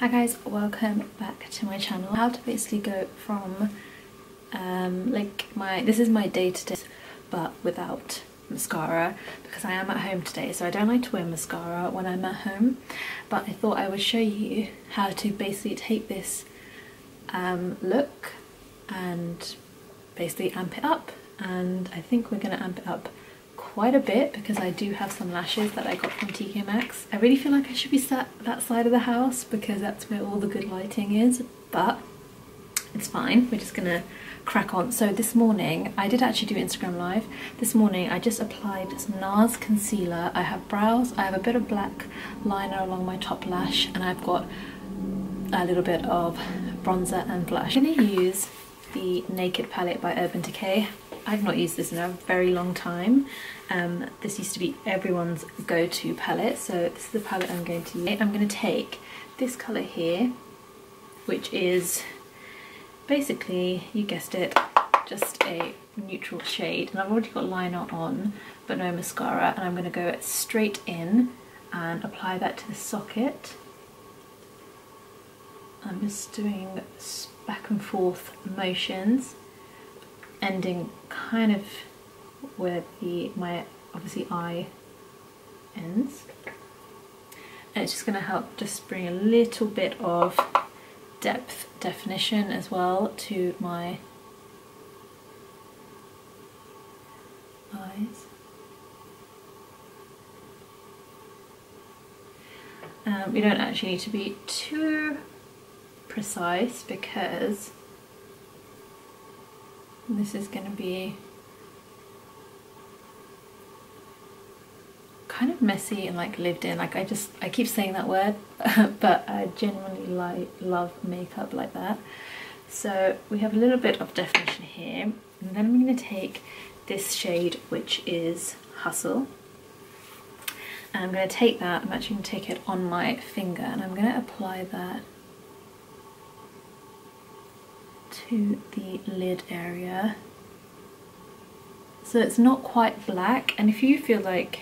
Hi guys, welcome back to my channel. How to basically go from this is my day-to-day but without mascara, because I am at home today, so I don't like to wear mascara when I'm at home, but I thought I would show you how to basically take this look and basically amp it up. And I think we're going to amp it up quite a bit because I do have some lashes that I got from TK Maxx. I really feel like I should be sat that side of the house because that's where all the good lighting is, but it's fine, we're just gonna crack on. So this morning, I did actually do Instagram Live. This morning I just applied some Nars concealer. I have brows, I have a bit of black liner along my top lash, and I've got a little bit of bronzer and blush. I'm gonna use the Naked palette by Urban Decay. I've not used this in a very long time. This used to be everyone's go-to palette, so this is the palette I'm going to use. I'm going to take this colour here, which is basically, you guessed it, just a neutral shade. And I've already got liner on, but no mascara, and I'm going to go straight in and apply that to the socket. I'm just doing back and forth motions, ending kind of where my obviously eye ends, and it's just going to help just bring a little bit of definition as well to my eyes. We don't actually need to be too precise because this is going to be kind of messy and like lived in. Like I keep saying that word but I genuinely love makeup like that. So we have a little bit of definition here, and then I'm going to take this shade, which is Hustle, and I'm going to take that, I'm actually going to take it on my finger, and I'm going to apply that to the lid area, so it's not quite black. And if you feel like,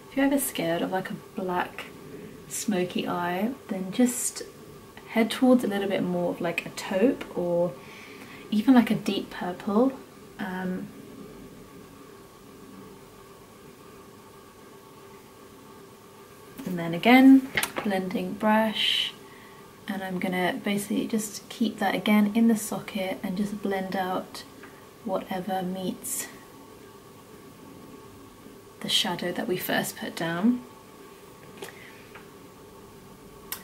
if you're ever scared of like a black smoky eye, then just head towards a little bit more of like a taupe or even like a deep purple. And then again, blending brush, and I'm gonna basically just keep that again in the socket and just blend out whatever meets the shadow that we first put down. I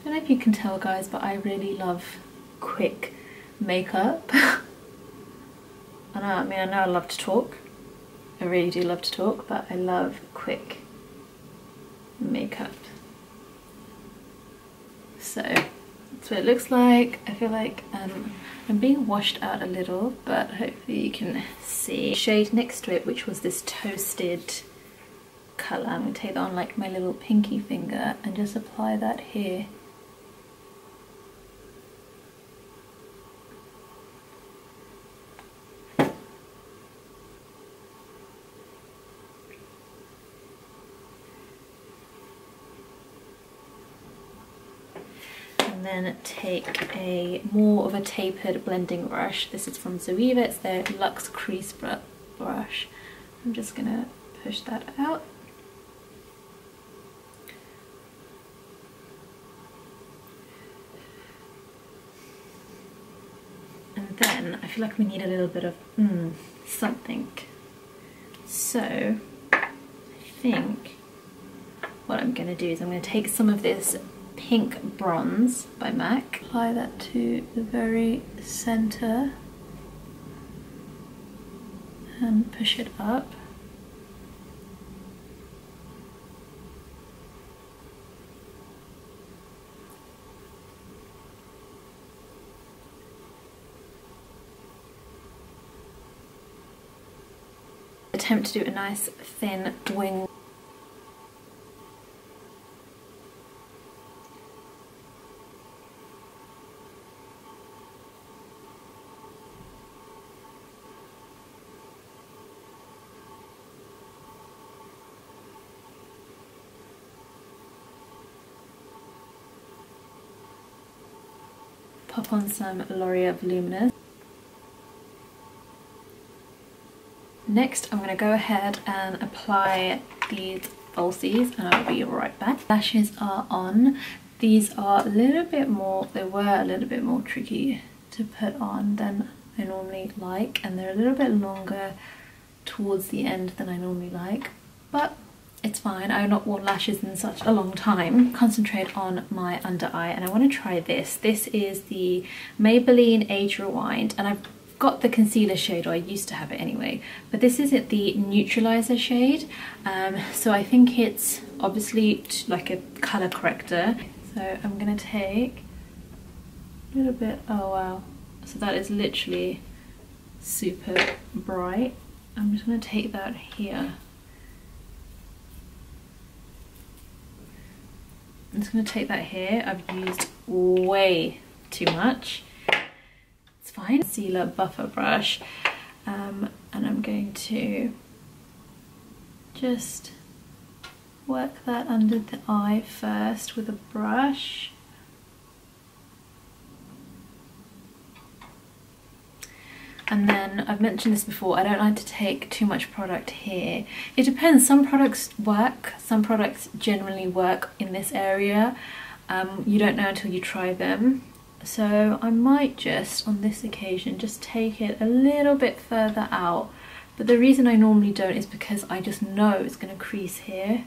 don't know if you can tell guys, but I really love quick makeup. I know I love to talk, I really do love to talk, but I love quick makeup. So that's what it looks like. I feel like I'm being washed out a little, but hopefully you can see. Shade next to it, which was this Toasted colour, I'm going to take that on like my little pinky finger and just apply that here. And then take a more of a tapered blending brush. This is from Zoeva, it's their Luxe Crease brush. I'm just gonna push that out. And then I feel like we need a little bit of something. So I think what I'm gonna do is I'm gonna take some of this Pink Bronze by MAC, apply that to the very center and push it up. Attempt to do a nice thin wing. pop on some L'Oreal Voluminous. Next, I'm going to go ahead and apply these falsies, and I'll be right back. Lashes are on. These are a little bit more, they were a little bit more tricky to put on than I normally like, and they're a little bit longer towards the end than I normally like, but it's fine. I've not worn lashes in such a long time. Concentrate on my under eye, and I want to try this. This is the Maybelline Age Rewind, and I've got the concealer shade, or I used to have it anyway, but this is it, the neutralizer shade. So I think it's obviously like a color corrector. So I'm gonna take a little bit, oh wow, so that is literally super bright. I'm just gonna take that here. I'm just gonna take that here. I've used way too much. It's fine. Concealer buffer brush, and I'm going to just work that under the eye first with a brush. And then, I've mentioned this before, I don't like to take too much product here. It depends, some products work, some products generally work in this area. You don't know until you try them. So I might just, on this occasion, just take it a little bit further out. But the reason I normally don't is because I just know it's going to crease here.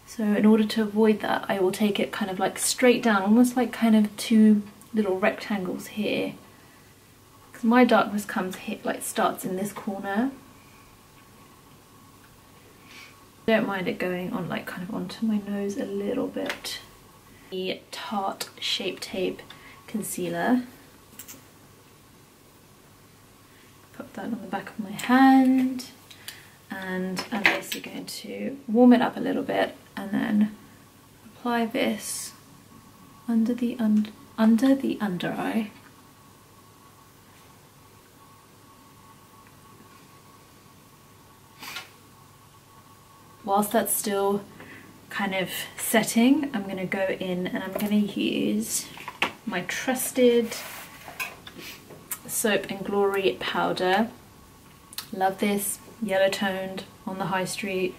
So in order to avoid that, I will take it kind of like straight down, almost like kind of two little rectangles here. Because my darkness comes here, like starts in this corner. Don't mind it going on like kind of onto my nose a little bit. The Tarte Shape Tape Concealer. Put that on the back of my hand, and I'm basically going to warm it up a little bit and then apply this under the under eye. Whilst that's still kind of setting, I'm going to go in and I'm going to use my trusted Soap and Glory powder. Love this, yellow toned, on the high street.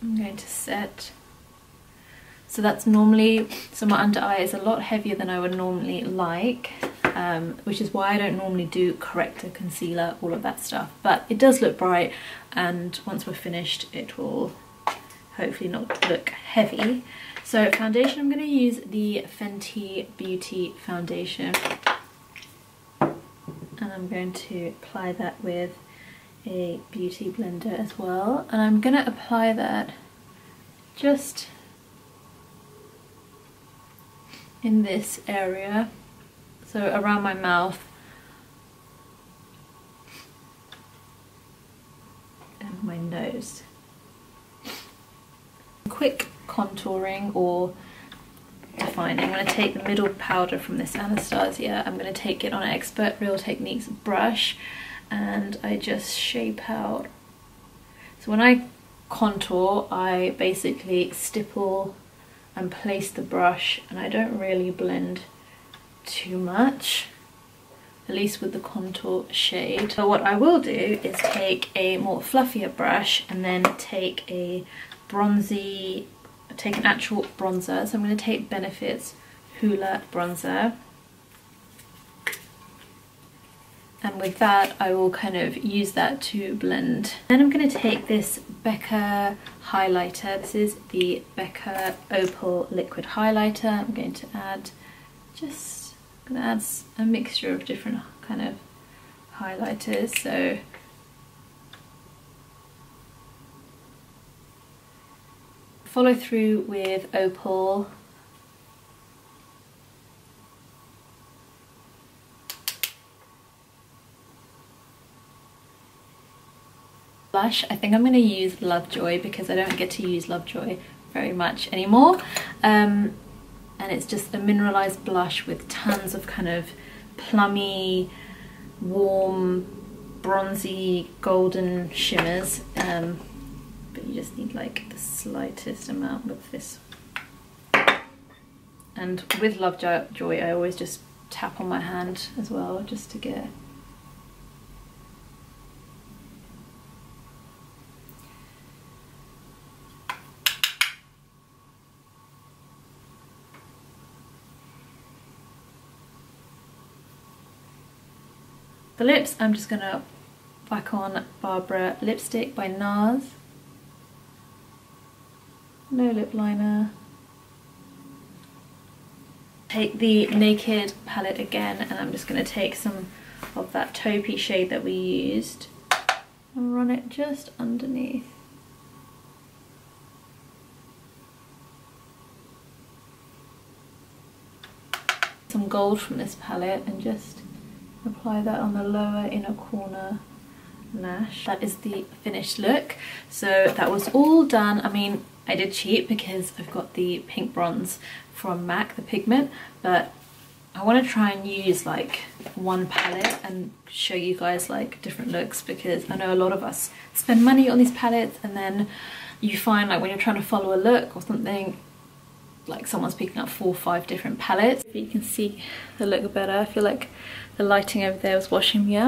I'm going to set. So that's normally, so my under eye is a lot heavier than I would normally like, which is why I don't normally do corrector, concealer, all of that stuff. But it does look bright, and once we're finished it will hopefully not look heavy. So foundation, I'm going to use the Fenty Beauty foundation, and I'm going to apply that with a beauty blender as well, and I'm going to apply that just in this area, so around my mouth and my nose. Quick contouring or defining. I'm going to take the middle powder from this Anastasia. I'm going to take it on an Expert Real Techniques brush, and I just shape out. So when I contour, I basically stipple and place the brush, and I don't really blend too much, at least with the contour shade. So what I will do is take a more fluffier brush and then take a bronzy, take an actual bronzer. So I'm going to take Benefit's Hula bronzer, and with that I will kind of use that to blend. Then I'm going to take this Becca highlighter. This is the Becca Opal liquid highlighter. I'm going to add a mixture of different kind of highlighters. So follow through with Opal. Blush, I think I'm going to use Lovejoy because I don't get to use Lovejoy very much anymore. And it's just a mineralized blush with tons of kind of plummy, warm, bronzy, golden shimmers. but you just need like the slightest amount with this. And with Lovejoy I always just tap on my hand as well, just to get the lips. I'm just gonna whack on Barbara lipstick by Nars. No lip liner. Take the Naked palette again, and I'm just gonna take some of that taupey shade that we used and run it just underneath. Some gold from this palette and just apply that on the lower inner corner lash. That is the finished look. So that was all done. I mean, I did cheat because I've got the pink bronze from MAC, the pigment, but I want to try and use like one palette and show you guys like different looks, because I know a lot of us spend money on these palettes and then you find like when you're trying to follow a look or something, like someone's picking up 4 or 5 different palettes. If you can see the look better, I feel like the lighting over there was washing me out.